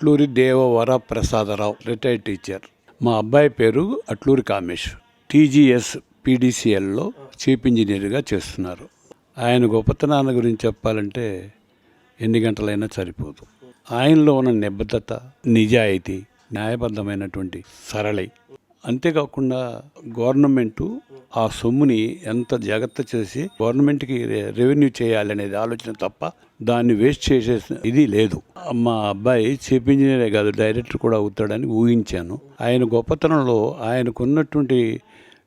Atluri Devavara Prasadarao, retired teacher. మా అబ్బాయి పేరు అట్లూరి కామేష్. టీజీఎస్ పీడీసీఎల్లో చీఫ్ ఇంజనీర్గా చేస్తున్నారు. ఆయన గొప్పతనాన్ని గురించి చెప్పాలంటే ఎన్ని గంటలైనా సరిపోదు. ఆయనలో ఉన్న నిబద్ధత, నిజాయితీ, న్యాయబద్ధమైనటువంటి సరళి. అంతేకాకుండా గవర్నమెంటు ఆ సొమ్ముని ఎంత జాగ్రత్త చేసి గవర్నమెంట్కి రెవెన్యూ చేయాలనేది ఆలోచన తప్ప దాన్ని వేస్ట్ చేసే ఇది లేదు. మా అబ్బాయి చీఫ్ ఇంజనీరే కాదు, డైరెక్టర్ కూడా అవుతాడని ఊహించాను. ఆయన గొప్పతనంలో ఆయనకున్నటువంటి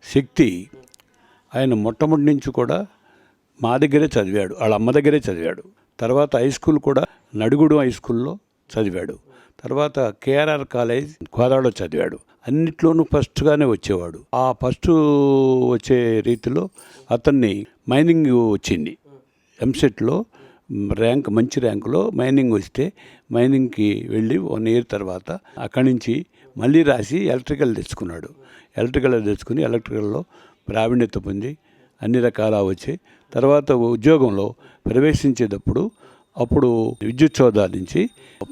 శక్తి, ఆయన మొట్టమొదటి నుంచి కూడా మా దగ్గరే చదివాడు, వాళ్ళ అమ్మ దగ్గరే చదివాడు. తర్వాత హై స్కూల్ కూడా నడుగుడు హై స్కూల్లో చదివాడు. తర్వాత కేఆర్ఆర్ కాలేజ్ కోదాడలో చదివాడు. అన్నిట్లోనూ ఫస్ట్గానే వచ్చేవాడు. ఆ ఫస్ట్ వచ్చే రీతిలో అతన్ని మైనింగ్ వచ్చింది. ఎంసెట్లో ర్యాంక్, మంచి ర్యాంకులో మైనింగ్ వస్తే మైనింగ్కి వెళ్ళి 1 year తర్వాత అక్కడి నుంచి మళ్ళీ రాసి ఎలక్ట్రికల్ తెచ్చుకున్నాడు. ఎలక్ట్రికల్లో ప్రావీణ్యత పొంది అన్ని రకాల వచ్చి తర్వాత ఉద్యోగంలో ప్రవేశించేటప్పుడు అప్పుడు విద్యుత్ సోదా నుంచి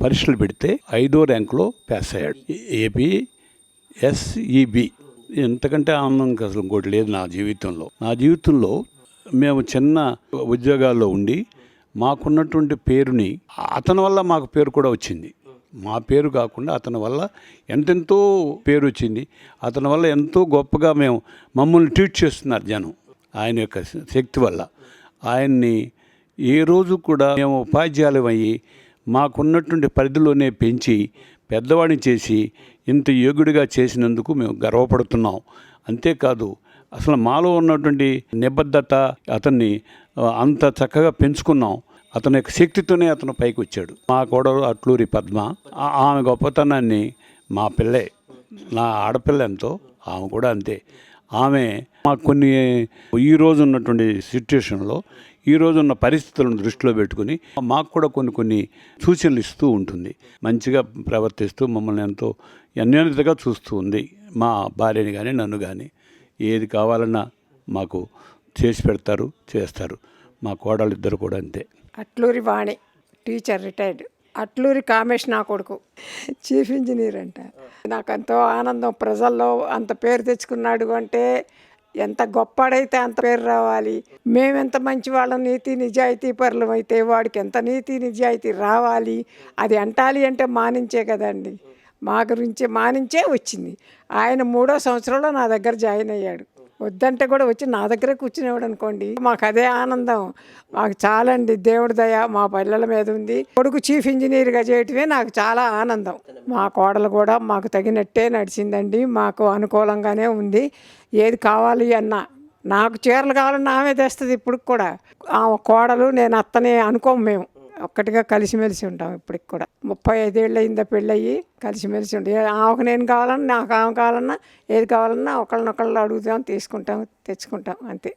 పరీక్షలు పెడితే 5వ ర్యాంకులో పాస్ అయ్యాడు. APSEB. ఎంతకంటే ఆనందం అసలు ఇంకోటి లేదు నా జీవితంలో. మేము చిన్న ఉద్యోగాల్లో ఉండి మాకున్నటువంటి పేరుని, అతని వల్ల మాకు పేరు కూడా వచ్చింది. మా పేరు కాకుండా అతని వల్ల ఎంతెంతో పేరు వచ్చింది. అతని వల్ల ఎంతో గొప్పగా మమ్మల్ని ట్రీట్ చేస్తున్నారు జనం. ఆయన యొక్క శక్తి వల్ల ఆయన్ని ఏ రోజు కూడా మేము ఉపాధ్యాయులం అయ్యి మాకున్నటువంటి పరిధిలోనే పెంచి పెద్దవాడిని చేసి ఇంత యోగ్యుడిగా చేసినందుకు మేము గర్వపడుతున్నాం. అంతేకాదు అసలు మాలో ఉన్నటువంటి నిబద్ధత, అతన్ని అంత చక్కగా పెంచుకున్నాం. అతని యొక్క శక్తితోనే అతను పైకి వచ్చాడు. మా కోడలు అట్లూరి పద్మ, ఆమె గొప్పతనాన్ని మా పిల్లే, నా ఆడపిల్ల ఎంతో ఆమె కూడా అంతే. ఆమె మాకు కొన్ని ఈరోజు ఉన్నటువంటి సిచ్యుయేషన్లో, ఈరోజు ఉన్న పరిస్థితులను దృష్టిలో పెట్టుకుని మాకు కూడా కొన్ని సూచనలు ఇస్తూ ఉంటుంది. మంచిగా ప్రవర్తిస్తూ మమ్మల్ని ఎంతో అన్యోన్యతగా చూస్తూ ఉంది. మా భార్యని కానీ నన్ను కానీ ఏది కావాలన్నా మాకు చేసి పెడతారు, చేస్తారు. మా కోడలు ఇద్దరు కూడా అంతే. అట్లూరి వాణి, టీచర్, రిటైర్డ్. అట్లూరి కామేష్ నా కొడుకు, చీఫ్ ఇంజనీర్ అంట. నాకు ఎంతో ఆనందం. ప్రజల్లో అంత పేరు తెచ్చుకున్నాడు అంటే ఎంత గొప్పడైతే అంత పేరు రావాలి. మేమెంత మంచి వాళ్ళం, నీతి నిజాయితీ పరులం అయితే వాడికి ఎంత నీతి నిజాయితీ రావాలి. అది అంటాలి అంటే మానించే కదండి. మా గురించి మానించే వచ్చింది. ఆయన 3వ సంవత్సరంలో నా దగ్గర జాయిన్ అయ్యాడు. వద్దంటే కూడా వచ్చి నా దగ్గరే కూర్చునేవాడు అనుకోండి. మాకు అదే ఆనందం. మాకు చాలండి, దేవుడి దయ మా పిల్లల మీద ఉంది. కొడుకు చీఫ్ ఇంజనీర్గా చేయటమే నాకు చాలా ఆనందం. మా కోడలు కూడా మాకు తగినట్టే నడిచిందండి. మాకు అనుకూలంగానే ఉంది. ఏది కావాలి అన్నా, నాకు చీరలు కావాలన్నా ఆమె తెస్తుంది. ఇప్పుడు కూడా ఆమె కోడలు, నేను అత్తనే అనుకోము. మేము ఒక్కటిగా కలిసిమెలిసి ఉంటాం. ఇప్పటికి కూడా 35 ఏళ్ళు అయిందా పెళ్ళయ్యి, కలిసిమెలిసి ఉంటాం. ఆమెకు నేను కావాలన్నా, నాకు ఆమె కావాలన్నా, ఏది కావాలన్నా ఒకళ్ళనొకళ్ళు అడుగుతాం, తీసుకుంటాం, తెచ్చుకుంటాం, అంతే.